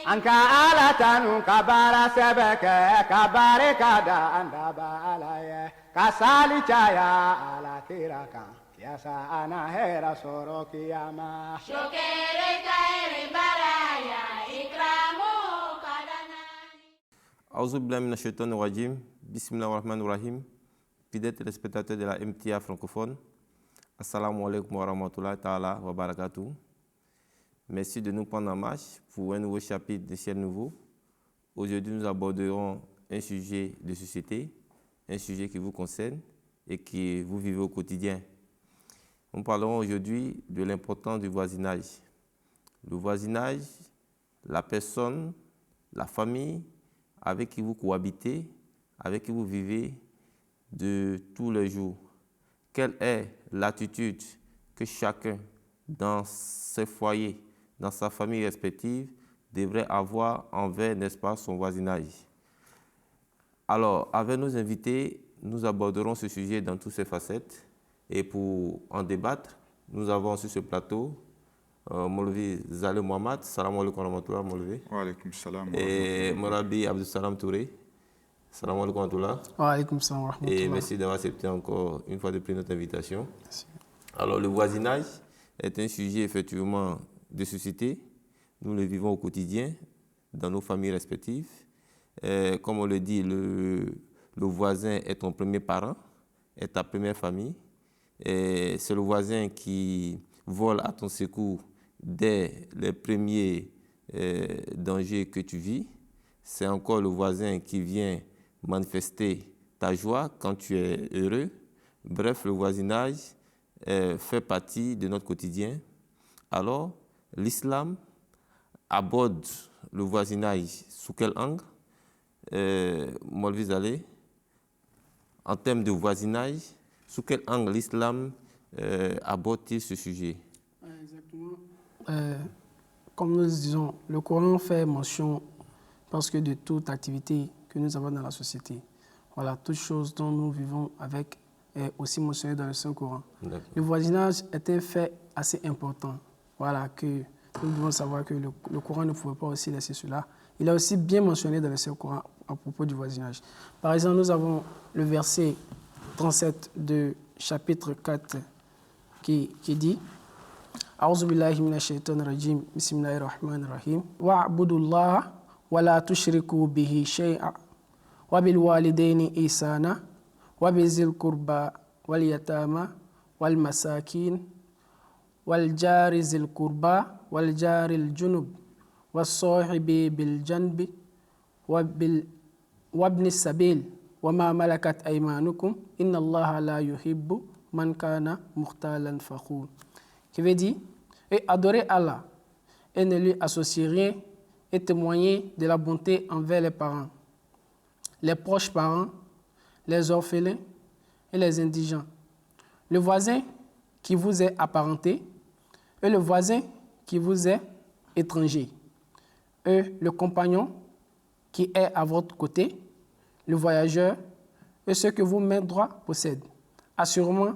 Anka ala tanu kabara sebeke kabare kada andaba alaye kasali chaya ala kiraka yasa ana hera soro kiyama shokere kaere baraya ikramu kadanani. Aouzu billahi minash shaitanir rajim. Bismillahir rahmanir rahim. Fidèles téléspectateurs de la MTA francophone, assalamu alaikum wa rahmatullahi ta'ala wa barakatuh. Merci de nous prendre en marche pour un nouveau chapitre de Ciel Nouveau. Aujourd'hui, nous aborderons un sujet de société, un sujet qui vous concerne et que vous vivez au quotidien. Nous parlerons aujourd'hui de l'importance du voisinage. Le voisinage, la personne, la famille avec qui vous cohabitez, avec qui vous vivez de tous les jours. Quelle est l'attitude que chacun dans ses foyers, dans sa famille respective, devrait avoir envers, n'est-ce pas, son voisinage. Alors, avec nos invités, nous aborderons ce sujet dans toutes ses facettes. Et pour en débattre, nous avons sur ce plateau Molvi Zale Mohamed, salam alaikum wa rahmatullah, Molvi. Wa alaikum salam. Et Morabi Abdou Salam Touré, salam alaikum wa rahmatullah. Wa alaikum salam wa rahmatullah. Et merci d'avoir accepté encore une fois de plus notre invitation. Merci. Alors, le voisinage est un sujet effectivement de société. Nous le vivons au quotidien dans nos familles respectives. Comme on le dit, le voisin est ton premier parent, est ta première famille. C'est le voisin qui vole à ton secours dès les premiers dangers que tu vis. C'est encore le voisin qui vient manifester ta joie quand tu es heureux. Bref, le voisinage fait partie de notre quotidien. Alors, l'islam aborde le voisinage sous quel angle? Molvi Zale, en termes de voisinage, sous quel angle l'islam aborde-t-il ce sujet? Exactement. Comme nous disons, le Coran fait mention parce que de toute activité que nous avons dans la société. Voilà, toutes choses dont nous vivons avec est aussi mentionné dans le Saint-Coran. Le voisinage est un fait assez important. Voilà, que nous devons savoir que le Coran ne pouvait pas aussi laisser cela. Il a aussi bien mentionné dans le Saint-Coran à propos du voisinage. Par exemple, nous avons le verset 37 de chapitre 4 qui dit A'udhu billahi minash shaitanir rajim, bismillahir rahmanir rahim, wa'budullaha wa la tushriku bihi shay'a wa bil walidayni ihsana wa bizil qurba wal yatama wal masakin wal jari zil qurba wal jari al junub was sahibi bil janbi wabni sabil wa ma malakat aymanukum inna allaha la yuhibbu man kana mukhtalan fakhur. Qui veut dire, et adorer Allah et ne lui associer rien et témoigner de la bonté envers les parents, les proches parents, les orphelins et les indigents, le voisin qui vous est apparenté et le voisin qui vous est étranger, et le compagnon qui est à votre côté, le voyageur et ce que vos mains droites possèdent. Assurément,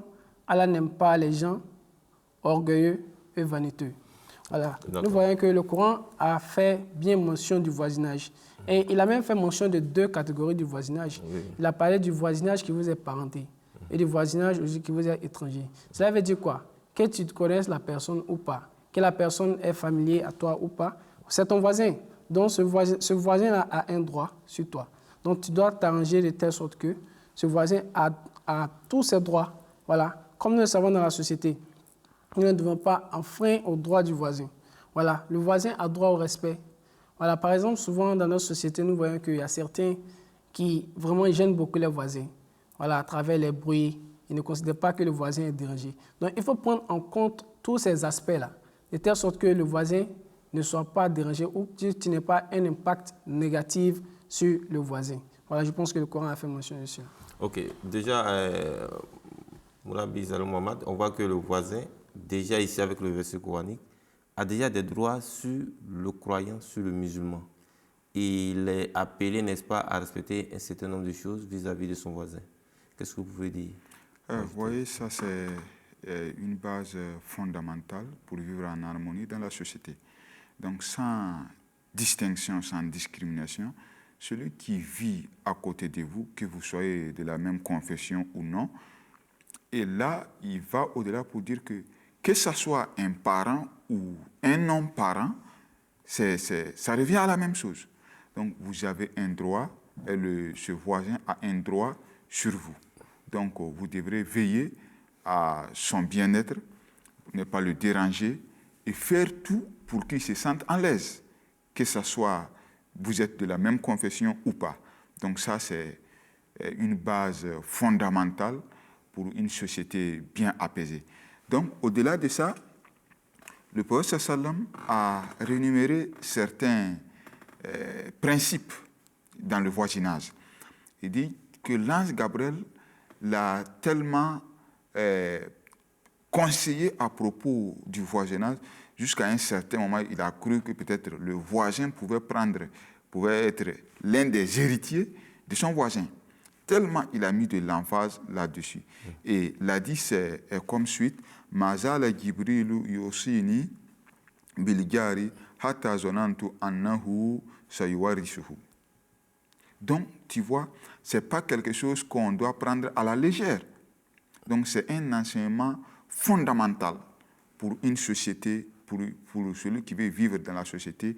Allah n'aime pas les gens orgueilleux et vaniteux. Voilà. Nous voyons que le Coran a fait bien mention du voisinage. Et il a même fait mention de deux catégories du voisinage. Oui. Il a parlé du voisinage qui vous est parenté et du voisinage aussi qui vous est étranger. Cela veut dire quoi? Que tu connaisses la personne ou pas, que la personne est familière à toi ou pas, c'est ton voisin. Donc ce voisin-là a un droit sur toi. Donc tu dois t'arranger de telle sorte que ce voisin a tous ses droits. Voilà. Comme nous le savons dans la société, nous ne devons pas enfreindre aux droits du voisin. Voilà. Le voisin a droit au respect. Voilà. Par exemple, souvent dans notre société, nous voyons qu'il y a certains qui vraiment gênent beaucoup les voisins. Voilà, à travers les bruits. Ils ne considèrent pas que le voisin est dérangé. Donc il faut prendre en compte tous ces aspects-là, de telle sorte que le voisin ne soit pas dérangé ou que tu n'aies pas un impact négatif sur le voisin. Voilà, je pense que le Coran a fait mention dessus. Ok, déjà, Moulabi Zale Mohamed, on voit que le voisin, déjà ici avec le verset coranique, a déjà des droits sur le croyant, sur le musulman. il est appelé, n'est-ce pas, à respecter un certain nombre de choses vis-à-vis de son voisin. Qu'est-ce que vous pouvez dire? Vous voyez, ça c'est une base fondamentale pour vivre en harmonie dans la société. Donc sans distinction, sans discrimination, celui qui vit à côté de vous, que vous soyez de la même confession ou non, et là, il va au-delà pour dire que ce soit un parent ou un non-parent, ça revient à la même chose. Donc vous avez un droit, et ce voisin a un droit sur vous. Donc vous devrez veiller à son bien-être, ne pas le déranger et faire tout pour qu'il se sente à l'aise, que ce soit vous êtes de la même confession ou pas. Donc ça, c'est une base fondamentale pour une société bien apaisée. Donc au-delà de ça, le prophète sallam a rénuméré certains principes dans le voisinage. Il dit que l'ange Gabriel l'a tellement conseillé à propos du voisinage, jusqu'à un certain moment, il a cru que peut-être le voisin pouvait être l'un des héritiers de son voisin. Tellement il a mis de l'emphase là-dessus. Et l'a dit, c'est comme suite, « Mazala Jibrilu yosini biljari hatta zonantu annahu sayuwarisuhu » Donc, tu vois, ce n'est pas quelque chose qu'on doit prendre à la légère. Donc, c'est un enseignement fondamental pour une société, pour celui qui veut vivre dans la société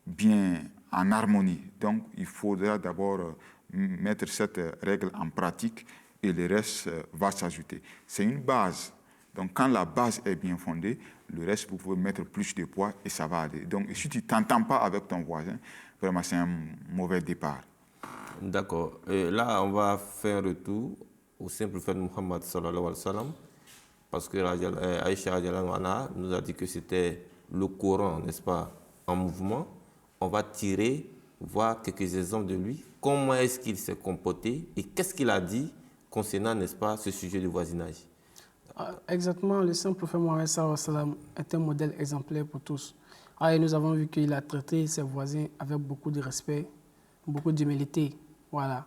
bien en harmonie. Donc, il faudra d'abord mettre cette règle en pratique et le reste va s'ajouter. C'est une base. Donc, quand la base est bien fondée, le reste, vous pouvez mettre plus de poids et ça va aller. Donc, si tu ne t'entends pas avec ton voisin, vraiment, c'est un mauvais départ. D'accord. Là, on va faire un retour au simple prophète Muhammad sallallahu alayhi wa sallam, parce que Aïcha Anha nous a dit que c'était le Coran, n'est-ce pas, en mouvement. On va voir quelques exemples de lui. Comment est-ce qu'il s'est comporté et qu'est-ce qu'il a dit concernant, n'est-ce pas, ce sujet du voisinage? Exactement, le saint prophète Mohammed sallallahu alayhi wa sallam est un modèle exemplaire pour tous. Et nous avons vu qu'il a traité ses voisins avec beaucoup de respect, beaucoup d'humilité. Voilà.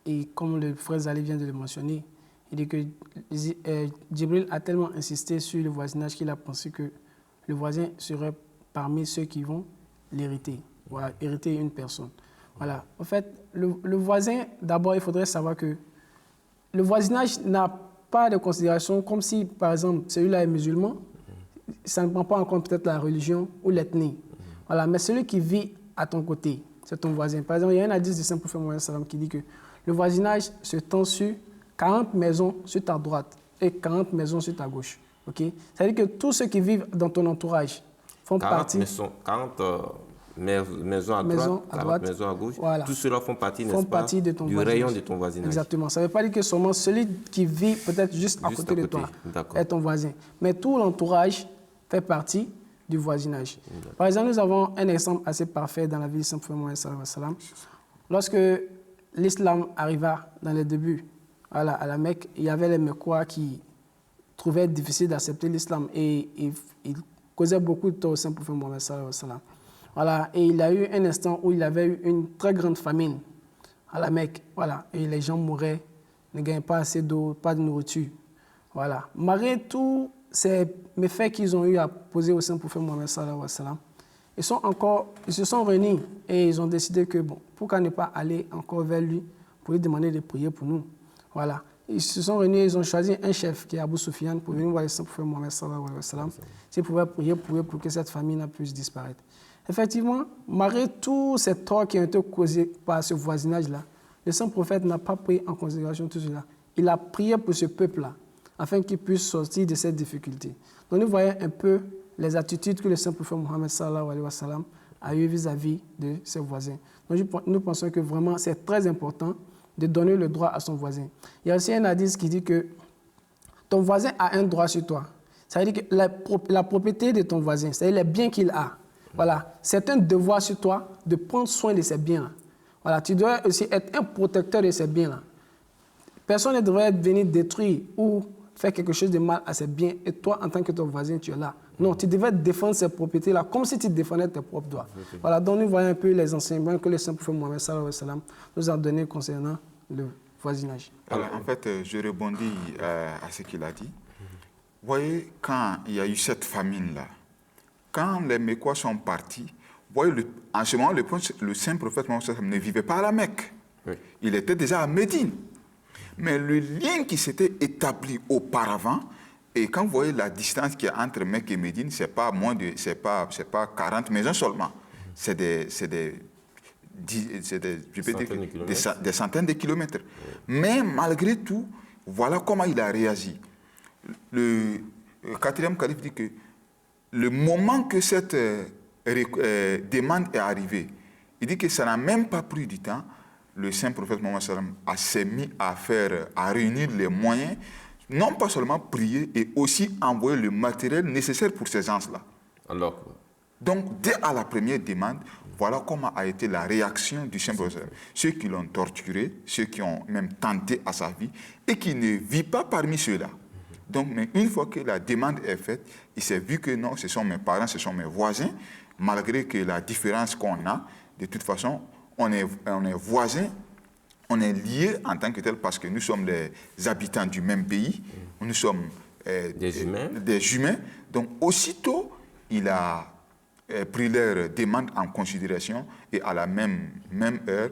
Et comme le frère Zali vient de le mentionner, il dit que Djibril a tellement insisté sur le voisinage qu'il a pensé que le voisin serait parmi ceux qui vont l'hériter. Voilà, hériter une personne. Voilà. En fait, le voisin, d'abord, il faudrait savoir que le voisinage n'a pas de considération comme si, par exemple, celui-là est musulman, ça ne prend pas en compte peut-être la religion ou l'ethnie. Voilà. Mais celui qui vit à ton côté, c'est ton voisin. Par exemple, il y a un hadith du Saint-Prophète Mohammed sallam qui dit que le voisinage se tend sur 40 maisons sur ta droite et 40 maisons sur ta gauche. Okay? C'est-à-dire que tous ceux qui vivent dans ton entourage font partie... 40 maisons à droite, maisons à gauche, voilà. Tout cela font partie, n'est-ce pas, du rayon de ton voisinage. Exactement. Ça ne veut pas dire que seulement celui qui vit peut-être juste à côté de toi est ton voisin. Mais tout l'entourage fait partie du voisinage. Par exemple, nous avons un exemple assez parfait dans la vie du Saint-Prophète Mohammed sallallahu alayhi wa sallam. Lorsque l'islam arriva dans les débuts à la Mecque, il y avait les Mecquois qui trouvaient difficile d'accepter l'islam et ils causaient beaucoup de tort au Saint-Prophète Mohammed sallallahu alayhi wa sallam. Voilà, et il y a eu un instant où il y avait eu une très grande famine à la Mecque. Voilà, et les gens mouraient, ne gagnaient pas assez d'eau, pas de nourriture. Voilà. Malgré tous ces méfaits qu'ils ont eu à poser au Saint-Prophète Mohammed sallallahu alayhi wa sallam, ils se sont réunis et ils ont décidé que, bon, pourquoi ne pas aller encore vers lui pour lui demander de prier pour nous. Voilà. Ils se sont réunis, ils ont choisi un chef qui est Abu Sufyan pour venir voir le Saint-Prophète Mohammed sallallahu alayhi wa sallam, s'il pouvait prier pour que cette famine puisse disparaître. Effectivement, malgré tous ces torts qui ont été causés par ce voisinage-là, le Saint-Prophète n'a pas pris en considération tout cela. Il a prié pour ce peuple-là, afin qu'il puisse sortir de cette difficulté. Donc nous voyons un peu les attitudes que le Saint-Prophète Mohammed sallallahu alayhi wa sallam a eues vis-à-vis de ses voisins. Donc nous pensons que vraiment c'est très important de donner le droit à son voisin. Il y a aussi un hadith qui dit que ton voisin a un droit sur toi. Ça veut dire que la propriété de ton voisin, c'est-à-dire les biens qu'il a. Voilà, c'est un devoir sur toi de prendre soin de ces biens-là. Voilà, tu dois aussi être un protecteur de ces biens-là. Personne ne devrait venir détruire ou fait quelque chose de mal à ses biens et toi, en tant que ton voisin, tu es là. Non, tu devais défendre ces propriétés-là comme si tu défendais tes propres droits. Voilà, donc nous voyons un peu les enseignements que le Saint-Prophète Mohammed sallallahu alayhi wa sallam nous a donnés concernant le voisinage. Alors, en fait, je rebondis à ce qu'il a dit. Vous voyez, quand il y a eu cette famine-là, quand les Mécois sont partis, vous voyez, en ce moment, le Saint-Prophète Mohammed sallallahu alayhi wa sallam ne vivait pas à la Mecque. Oui. Il était déjà à Médine. Mais le lien qui s'était établi auparavant, et quand vous voyez la distance qu'il y a entre Mecque et Médine, c'est pas 40 maisons seulement. C'est des centaines de kilomètres. Oui. Mais malgré tout, voilà comment il a réagi. Le quatrième calife dit que le moment que cette demande est arrivée, il dit que ça n'a même pas pris du temps. Le Saint-Prophète Mohammed sallam s'est mis à réunir les moyens, non pas seulement prier, et aussi envoyer le matériel nécessaire pour ces gens-là. Alors, donc, dès à la première demande, voilà comment a été la réaction du Saint-Prophète. Ceux qui l'ont torturé, ceux qui ont même tenté à sa vie, et qui ne vivent pas parmi ceux-là. Donc, mais une fois que la demande est faite, il s'est vu que non, ce sont mes parents, ce sont mes voisins, malgré que la différence qu'on a, de toute façon, on est voisins, on est liés en tant que tel parce que nous sommes les habitants du même pays, nous sommes des humains. Donc, aussitôt, il a pris leur demande en considération et à la même heure,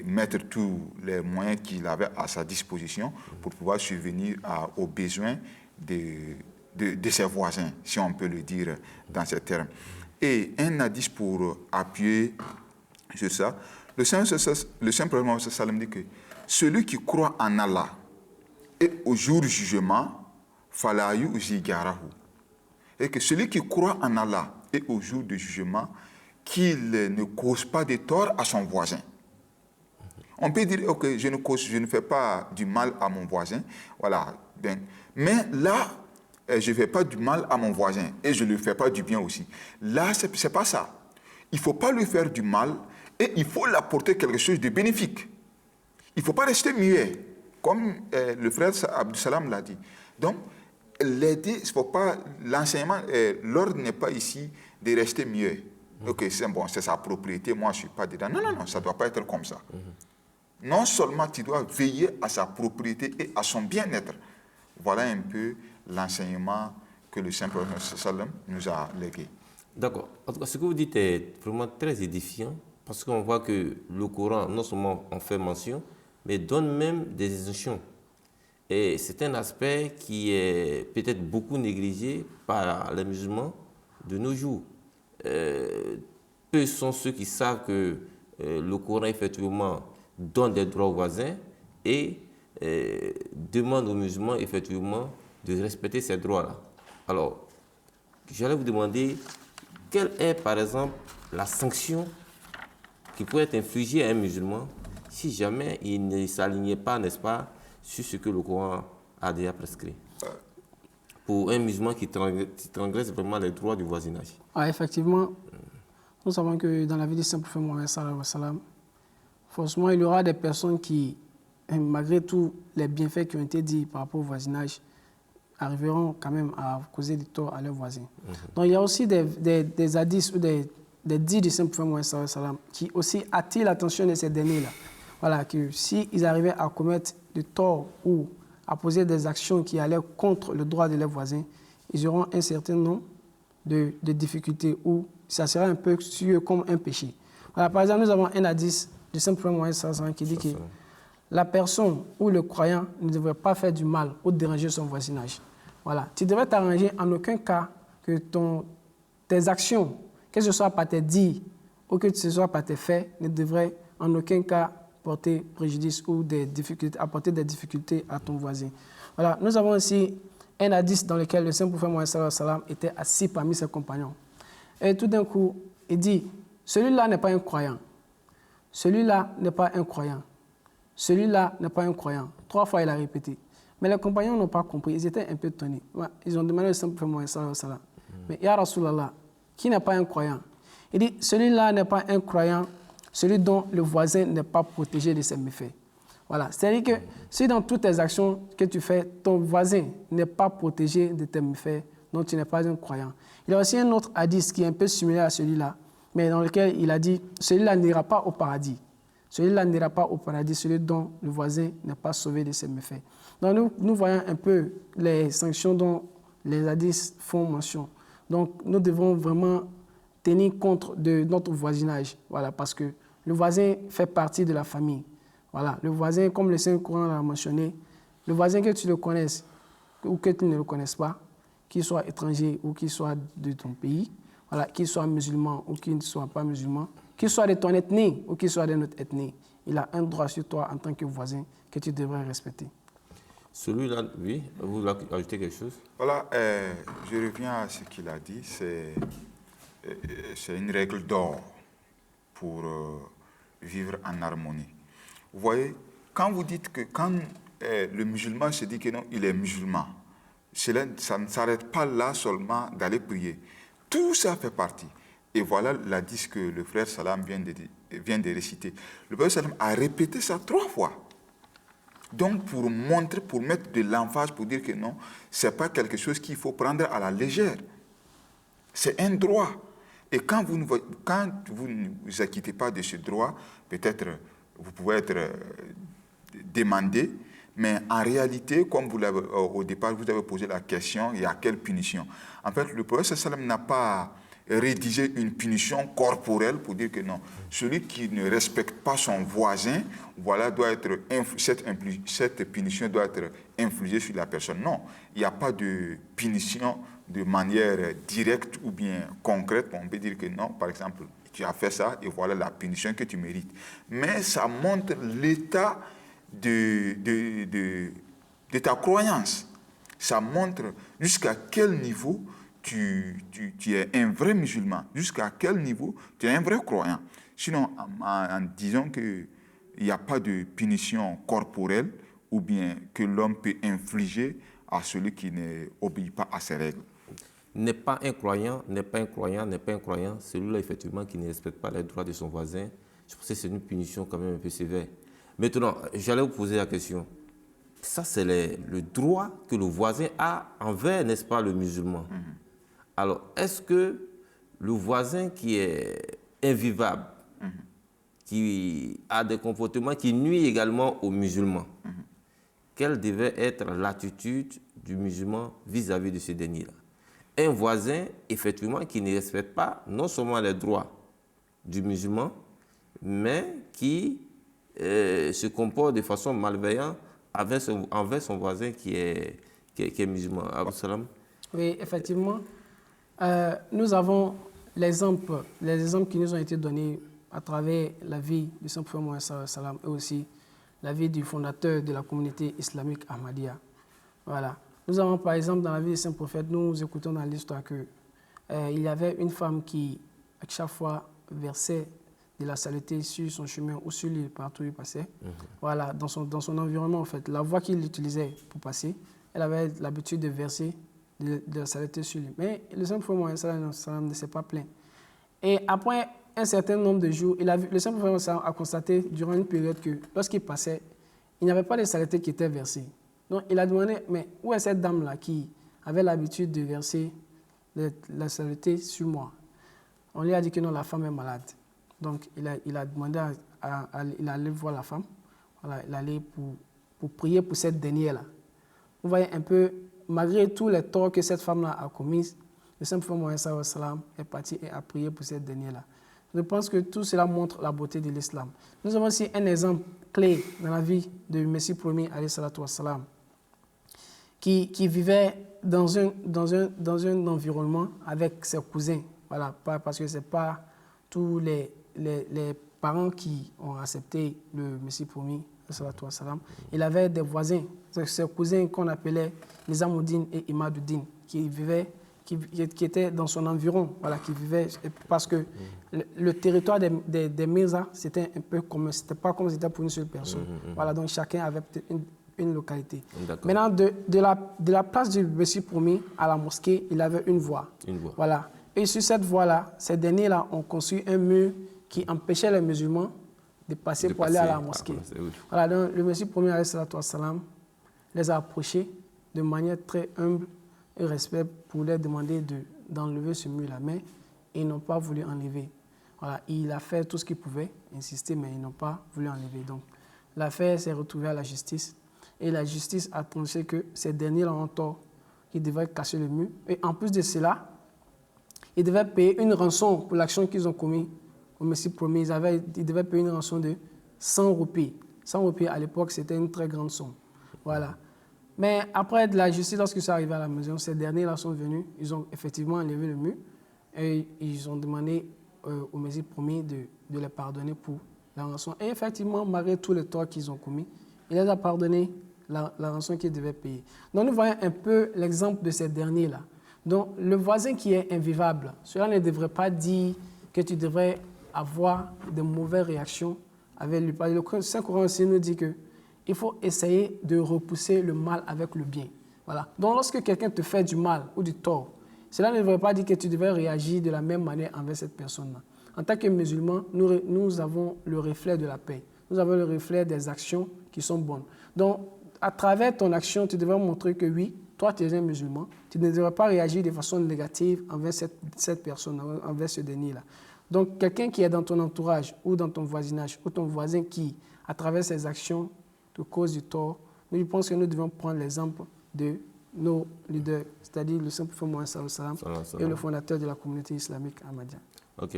mettre tous les moyens qu'il avait à sa disposition pour pouvoir subvenir aux besoins de ses voisins, si on peut le dire dans ces termes. Et un indice pour appuyer sur ça, le Saint-Prophète Mohammed sallam dit que celui qui croit en Allah et au jour du jugement, falayu zigarahu. Et que celui qui croit en Allah et au jour du jugement, qu'il ne cause pas de tort à son voisin. On peut dire, ok, je ne fais pas du mal à mon voisin, voilà. Bien. Mais là, je ne fais pas du mal à mon voisin et je ne lui fais pas du bien aussi. Là, ce n'est pas ça. Il ne faut pas lui faire du mal et il faut l'apporter quelque chose de bénéfique. Il ne faut pas rester muet, comme le frère Abdou Salam l'a dit. Donc, l'aider, il faut pas, l'enseignement, l'ordre n'est pas ici de rester muet. Ok, c'est bon, c'est sa propriété, moi je ne suis pas dedans. Non, non, non, ça ne doit pas être comme ça. Non seulement tu dois veiller à sa propriété et à son bien-être. Voilà un peu l'enseignement que le Saint-Prophète sallam nous a légué. D'accord. En tout cas, ce que vous dites est vraiment très édifiant parce qu'on voit que le Coran, non seulement en fait mention, mais donne même des instructions. Et c'est un aspect qui est peut-être beaucoup négligé par les musulmans de nos jours. Peu sont ceux qui savent que le Coran, effectivement, donne des droits aux voisins et demande aux musulmans, effectivement, de respecter ces droits-là. Alors, j'allais vous demander, quelle est, par exemple, la sanction qui pourrait être infligée à un musulman si jamais il ne s'alignait pas, n'est-ce pas, sur ce que le Coran a déjà prescrit, pour un musulman qui transgresse vraiment les droits du voisinage. Ah, effectivement, nous savons que dans la vie du Saint-Prophète Mohammed sallallahu alayhi wa sallam, forcément, il y aura des personnes qui, malgré tous les bienfaits qui ont été dits par rapport au voisinage, arriveront quand même à causer du tort à leurs voisins. Donc, il y a aussi des hadiths ou des dits du Saint-Prophète Mohammed sallallahu alayhi wa sallam qui aussi attirent l'attention de ces derniers-là. Voilà, que s'ils arrivaient à commettre du tort ou à poser des actions qui allaient contre le droit de leurs voisins, ils auront un certain nombre de difficultés ou ça sera un peu sur eux comme un péché. Voilà, par exemple, nous avons un hadith du Saint-Prophète Mohammed sallallahu alayhi wa sallam qui dit que la personne ou le croyant ne devrait pas faire du mal ou déranger son voisinage. Voilà, tu devrais t'arranger en aucun cas que tes actions, que ce soit par tes dits ou que ce soit par tes faits, ne devraient en aucun cas porter préjudice ou apporter des difficultés à ton voisin. Voilà, nous avons aussi un hadith dans lequel le Saint-Prophète Mohammed sallallahu alayhi wa sallam était assis parmi ses compagnons. Et tout d'un coup, il dit, celui-là n'est pas un croyant. Celui-là n'est pas un croyant. Celui-là n'est pas un croyant. 3 fois, il a répété. Mais les compagnons n'ont pas compris. Ils étaient un peu étonnés. Ils ont demandé au Saint-Prophète Mohammed sallallahu alayhi wa sallam, mais Ya Rasulallah, qui n'est pas un croyant? Il dit, celui-là n'est pas un croyant, celui dont le voisin n'est pas protégé de ses méfaits. Voilà, c'est-à-dire que si dans toutes tes actions que tu fais, ton voisin n'est pas protégé de tes méfaits, donc tu n'es pas un croyant. Il y a aussi un autre hadith qui est un peu similaire à celui-là, mais dans lequel il a dit, celui-là n'ira pas au paradis. Celui-là n'ira pas au paradis, celui dont le voisin n'est pas sauvé de ses méfaits. Donc nous voyons un peu les sanctions dont les hadiths font mention. Donc nous devons vraiment tenir compte de notre voisinage, voilà, parce que le voisin fait partie de la famille. Voilà, le voisin, comme le Saint-Coran l'a mentionné, le voisin que tu le connaisses ou que tu ne le connaisses pas, qu'il soit étranger ou qu'il soit de ton pays, voilà, qu'il soit musulman ou qu'il ne soit pas musulman, qu'il soit de ton ethnie ou qu'il soit de notre ethnie, il a un droit sur toi en tant que voisin que tu devrais respecter. Celui-là, oui, vous voulez ajouter quelque chose? Voilà, je reviens à ce qu'il a dit, c'est une règle d'or pour vivre en harmonie. Vous voyez, quand vous dites que quand le musulman se dit que non, il est musulman, ça ne s'arrête pas là seulement d'aller prier. Tout ça fait partie. Et voilà l'hadith que le frère Salam vient de réciter. Le frère Salam a répété ça 3 fois. Donc pour montrer, pour mettre de l'emphase, pour dire que non, ce n'est pas quelque chose qu'il faut prendre à la légère. C'est un droit. Et quand vous ne vous acquittez pas de ce droit, peut-être vous pouvez être demandé, mais en réalité, comme vous l'avez au départ, vous avez posé la question, il y a quelle punition? En fait, le prophète sallam n'a pas rédigé une punition corporelle pour dire que non, celui qui ne respecte pas son voisin, voilà, doit être cette punition doit être infligée sur la personne. Non, il n'y a pas de punition de manière directe ou bien concrète. On peut dire que non, par exemple, tu as fait ça et voilà la punition que tu mérites. Mais ça montre l'état de ta croyance. Ça montre jusqu'à quel niveau tu es un vrai musulman, jusqu'à quel niveau tu es un vrai croyant. Sinon, en disant qu'il n'y a pas de punition corporelle ou bien que l'homme peut infliger à celui qui n'obéit pas à ses règles. N'est pas un croyant, n'est pas un croyant, n'est pas un croyant, celui-là effectivement qui ne respecte pas les droits de son voisin, je pense que c'est une punition quand même un peu sévère. Maintenant, j'allais vous poser la question. Ça, c'est le droit que le voisin a envers, n'est-ce pas, le musulman. Alors, est-ce que le voisin qui est invivable, qui a des comportements qui nuisent également aux musulmans, quelle devait être l'attitude du musulman vis-à-vis de ce dernier-là? Un voisin, effectivement, qui ne respecte pas non seulement les droits du musulman, mais qui se comporte de façon malveillante envers son voisin qui est musulman. Abou Salam? Oui, effectivement. Nous avons les exemples qui nous ont été donnés à travers la vie du Saint-Prophète Mohammed sallam et aussi la vie du fondateur de la communauté islamique Ahmadiyya. Voilà. Nous avons par exemple dans la vie du Saint-Prophète, nous écoutons dans l'histoire qu'il y avait une femme qui, à chaque fois, versait de la saleté sur son chemin ou sur l'île, partout où il passait. Voilà, dans son environnement, en fait. La voie qu'il utilisait pour passer, elle avait l'habitude de verser de la saleté sur lui. Mais le Saint-Prophète Mohammed ne s'est pas plaint. Et après un certain nombre de jours, le Saint-Prophète a constaté durant une période que lorsqu'il passait, il n'y avait pas de saleté qui était versée. Donc il a demandé, mais où est cette dame-là qui avait l'habitude de verser la saleté sur moi? On lui a dit que non, la femme est malade. Donc il a demandé il allait voir la femme, voilà, il allait pour prier pour cette dernière-là. Vous voyez un peu, malgré tous les torts que cette femme-là a commis, le Saint-Prophète Mohammed sallam est parti et a prié pour cette dernière-là. Je pense que tout cela montre la beauté de l'islam. Nous avons aussi un exemple clé dans la vie du Messie premier, alayhi salatu wassalam, qui vivait dans un environnement avec ses cousins. Voilà, parce que ce n'est pas tous les parents qui ont accepté le Messie premier, salatu wassalam. Il avait des voisins, ses cousins qu'on appelait Nizamuddin et Imaduddin, qui étaient dans son environ, voilà, qui vivaient, parce que le territoire des Mirza, c'était un peu comme, c'était pas comme si c'était pour une seule personne. Voilà, donc chacun avait peut-être une localité. Maintenant, de la place du Messie promis à la mosquée, il avait une voie. Voilà. Et sur cette voie-là, ces derniers-là ont construit un mur qui empêchait les musulmans de passer pour aller à la mosquée. Oui. Voilà, donc le Messie premier alayhi salatu wassalam les a approchés de manière très humble et respect pour leur demander d'enlever ce mur-là, mais ils n'ont pas voulu enlever. Voilà, il a fait tout ce qu'il pouvait, insister, mais ils n'ont pas voulu enlever. Donc l'affaire s'est retrouvée à la justice et la justice a tranché que ces derniers ont tort, qu'ils devaient casser le mur. Et en plus de cela, ils devaient payer une rançon pour l'action qu'ils ont commise au Messie premier. Ils devaient payer une rançon de 100 roupies. 100 roupies, à l'époque, c'était une très grande somme. Voilà. Mais après de la justice, lorsqu'ils sont arrivés à la maison, ces derniers-là sont venus, ils ont effectivement enlevé le mur et ils ont demandé au Messie premier de les pardonner pour la rançon. Et effectivement, malgré tous les torts qu'ils ont commis, il les a pardonné la rançon qu'ils devaient payer. Donc nous voyons un peu l'exemple de ces derniers-là. Donc le voisin qui est invivable, cela ne devrait pas dire que tu devrais avoir de mauvaises réactions avec lui. Le Saint-Coran aussi nous dit qu'il faut essayer de repousser le mal avec le bien. Voilà. Donc lorsque quelqu'un te fait du mal ou du tort, cela ne devrait pas dire que tu devrais réagir de la même manière envers cette personne-là. En tant que musulmans, nous avons le reflet de la paix. Nous avons le reflet des actions qui sont bonnes. Donc, à travers ton action, tu devrais montrer que oui, toi, tu es un musulman. Tu ne devrais pas réagir de façon négative envers cette personne, envers ce dernier-là. Donc, quelqu'un qui est dans ton entourage ou dans ton voisinage ou ton voisin qui, à travers ses actions, te cause du tort, je pense que nous devons prendre l'exemple de nos leaders, c'est-à-dire le Saint-Prophète Mohammed sallallahu alayhi wa sallam et le fondateur de la communauté islamique ahmadiyya. Ok.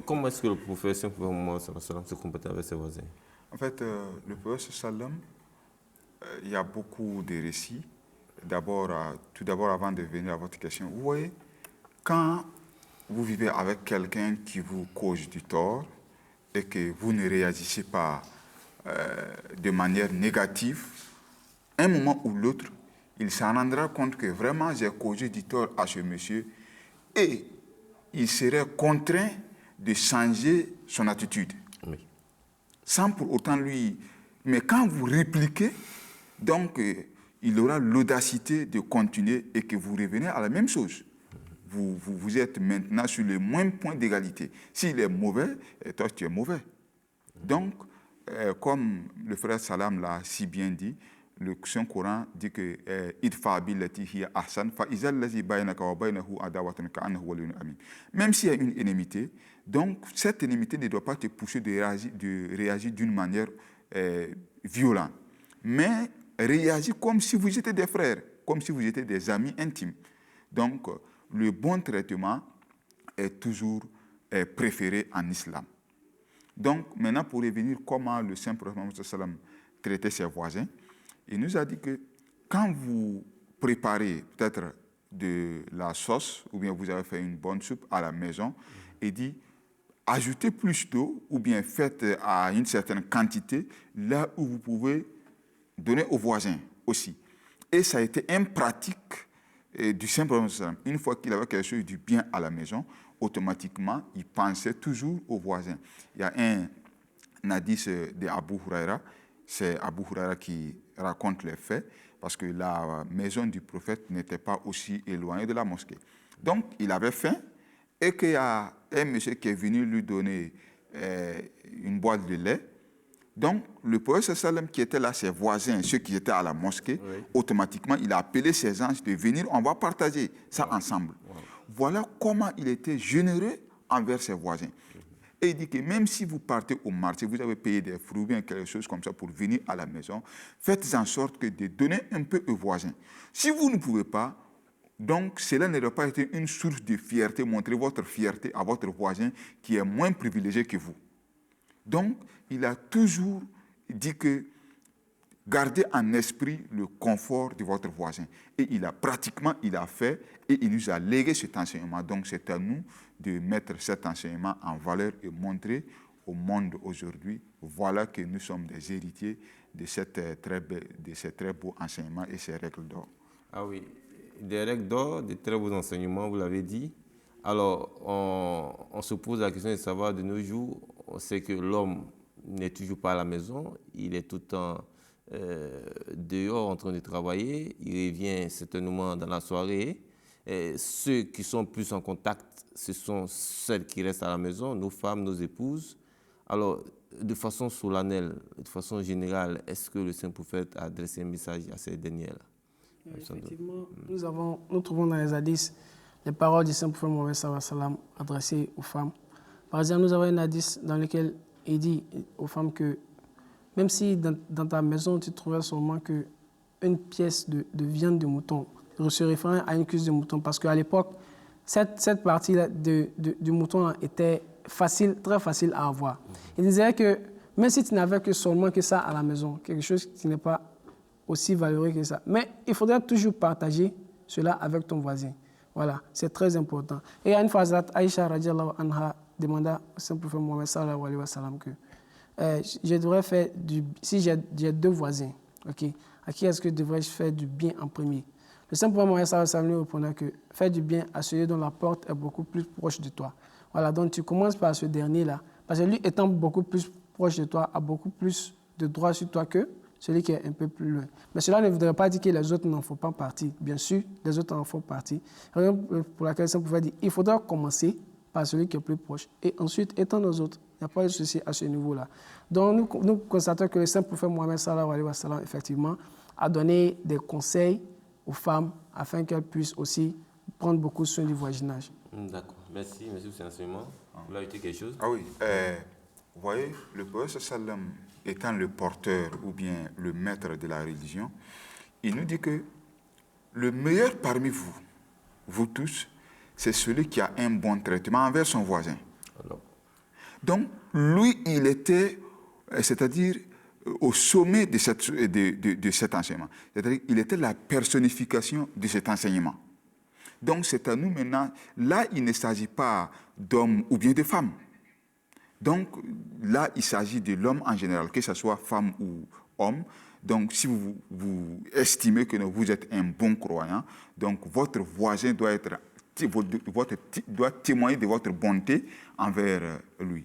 Comment est-ce que le prophète Saint-Prophète Mohammed sallallahu alayhi wa sallam se comportait avec ses voisins? En fait, le prophète sallam, il y a beaucoup de récits. Tout d'abord, avant de venir à votre question, vous voyez, quand vous vivez avec quelqu'un qui vous cause du tort et que vous ne réagissez pas de manière négative, un moment ou l'autre, il s'en rendra compte que vraiment j'ai causé du tort à ce monsieur et il serait contraint de changer son attitude. Oui. Sans pour autant lui... Mais quand vous répliquez, donc il aura l'audacité de continuer et que vous revenez à la même chose. Vous êtes maintenant sur le même point d'égalité. S'il est mauvais, et toi tu es mauvais. Donc, comme le frère Salam l'a si bien dit, le Saint-Coran dit que même s'il y a une ennemité, donc cette ennemité ne doit pas te pousser de réagir d'une manière violente, mais réagir comme si vous étiez des frères, comme si vous étiez des amis intimes. Donc, le bon traitement est toujours préféré en islam. Donc, maintenant, pour revenir comment le Saint-Prophète Mohammed traitait ses voisins, il nous a dit que quand vous préparez peut-être de la sauce, ou bien vous avez fait une bonne soupe à la maison, il dit, ajoutez plus d'eau, ou bien faites à une certaine quantité, là où vous pouvez donner aux voisins aussi. Et ça a été une pratique du Saint-Prophète. Une fois qu'il avait quelque chose du bien à la maison, automatiquement, il pensait toujours aux voisins. Il y a un hadith de Abu Huraira, c'est Abu Huraira qui raconte les faits, parce que la maison du prophète n'était pas aussi éloignée de la mosquée. Donc, il avait faim, et qu'il y a un monsieur qui est venu lui donner une boîte de lait. Donc, le prophète sallam qui était là, ses voisins, ceux qui étaient à la mosquée, oui, automatiquement, il a appelé ses anges de venir, on va partager ça ensemble. Wow. Voilà comment il était généreux envers ses voisins. Et il dit que même si vous partez au marché, vous avez payé des fruits ou bien quelque chose comme ça pour venir à la maison, faites en sorte que de donner un peu aux voisins. Si vous ne pouvez pas, donc cela ne doit pas être une source de fierté, montrer votre fierté à votre voisin qui est moins privilégié que vous. Donc, il a toujours dit que gardez en esprit le confort de votre voisin. Et il a fait et il nous a légué cet enseignement. Donc, c'est à nous de mettre cet enseignement en valeur et montrer au monde aujourd'hui, voilà que nous sommes des héritiers de ces très beaux enseignements et ces règles d'or. Ah oui, des règles d'or, de très beaux enseignements, vous l'avez dit. Alors, on se pose la question de savoir de nos jours, on sait que l'homme n'est toujours pas à la maison, il est tout le temps dehors en train de travailler, il revient certainement dans la soirée. Et ceux qui sont plus en contact, ce sont celles qui restent à la maison, nos femmes, nos épouses. Alors, de façon solennelle, de façon générale, est-ce que le Saint-Prophète a adressé un message à ces derniers-là? Effectivement, nous trouvons dans les hadiths les paroles du Saint-Prophète Mohammed sallallahu alayhi wa sallam adressées aux femmes. Par exemple, nous avons un hadith dans lequel il dit aux femmes que même si dans ta maison tu trouvais seulement qu'une pièce de viande de mouton, se référant à une cuisse de mouton, parce qu'à l'époque, cette partie-là du mouton était facile, très facile à avoir. Il disait que même si tu n'avais que seulement que ça à la maison, quelque chose qui n'est pas aussi valeureux que ça, mais il faudrait toujours partager cela avec ton voisin. Voilà, c'est très important. Et il y a une fois, Aïcha radiallahu anha demanda au Saint-Prophète Mohammed sallallahu alayhi wa sallam que je devrais faire si j'ai deux voisins, okay, à qui est-ce que devrais-je faire du bien en premier? Le Saint-Prophète Mohammed sallallahu alayhi wa sallam lui répondait que faire du bien à celui dont la porte est beaucoup plus proche de toi. Voilà, donc tu commences par ce dernier-là, parce que lui étant beaucoup plus proche de toi, a beaucoup plus de droits sur toi que celui qui est un peu plus loin. Mais cela ne voudrait pas dire que les autres n'en font pas partie. Bien sûr, les autres en font partie. Pour laquelle ça pouvait dire, il faudra commencer par celui qui est plus proche et ensuite étendre aux autres. Il n'y a pas de souci à ce niveau-là. Donc nous constatons que le Saint-Prophète Mohammed sallallahu alayhi wa sallam, effectivement, a donné des conseils aux femmes afin qu'elles puissent aussi prendre beaucoup soin du voisinage. D'accord. Merci pour cet enseignement. Vous voulez ajouter quelque chose? Ah oui. Vous voyez, le prophète sallam étant le porteur ou bien le maître de la religion, il nous dit que le meilleur parmi vous, vous tous, c'est celui qui a un bon traitement envers son voisin. Alors. Donc, lui, il était, c'est-à-dire, au sommet de cet enseignement. C'est-à-dire qu'il était la personnification de cet enseignement. Donc, c'est à nous maintenant, là, il ne s'agit pas d'hommes ou bien de femmes. Donc, là, il s'agit de l'homme en général, que ce soit femme ou homme. Donc, si vous estimez que vous êtes un bon croyant, donc votre voisin doit témoigner de votre bonté envers lui.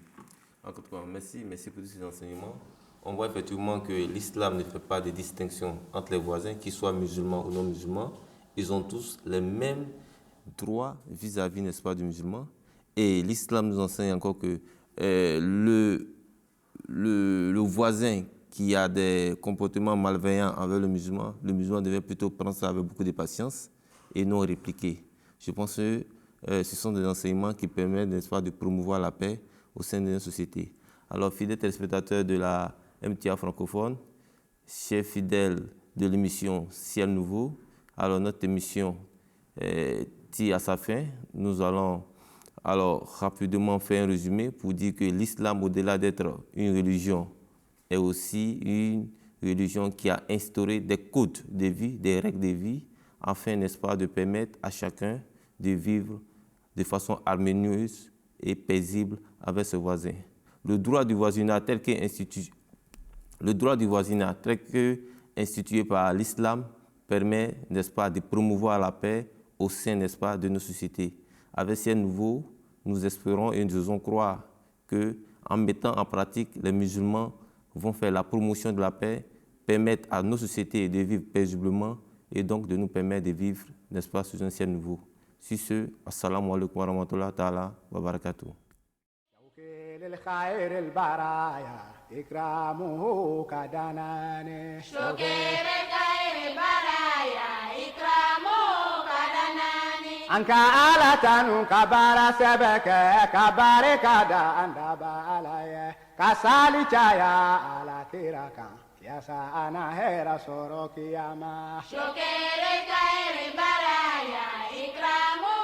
En tout cas, merci pour ces enseignements. On voit effectivement que l'islam ne fait pas de distinction entre les voisins, qu'ils soient musulmans ou non musulmans. Ils ont tous les mêmes droits vis-à-vis, n'est-ce pas, du musulman. Et l'islam nous enseigne encore que le voisin qui a des comportements malveillants envers le musulman devait plutôt prendre ça avec beaucoup de patience et non répliquer. Je pense que ce sont des enseignements qui permettent, n'est-ce pas, de promouvoir la paix au sein de notre société. Alors, fidèles téléspectateurs de la MTA francophone, chers fidèles de l'émission Ciel Nouveau, alors notre émission tire à sa fin. Nous allons alors rapidement faire un résumé pour dire que l'islam, au-delà d'être une religion, est aussi une religion qui a instauré des codes de vie, des règles de vie, afin, n'est-ce pas, de permettre à chacun de vivre de façon harmonieuse et paisible avec ses voisins. Le droit du voisinage tel que institué par l'islam permet, n'est-ce pas, de promouvoir la paix au sein, n'est-ce pas, de nos sociétés. Avec ces nouveaux, nous espérons et nous osons croire qu'en mettant en pratique, les musulmans vont faire la promotion de la paix, permettre à nos sociétés de vivre paisiblement et donc de nous permettre de vivre, n'est-ce pas, sous un ciel nouveau. Sur ce, assalamu alaikum wa rahmatullahi ta'ala wa barakatuh. Anka ala tanu kabara sebeke kabare kada andaba alaye kasali chaya ala tiraka yasa ana hera soro kiyama Shokere kaere baraya ikramu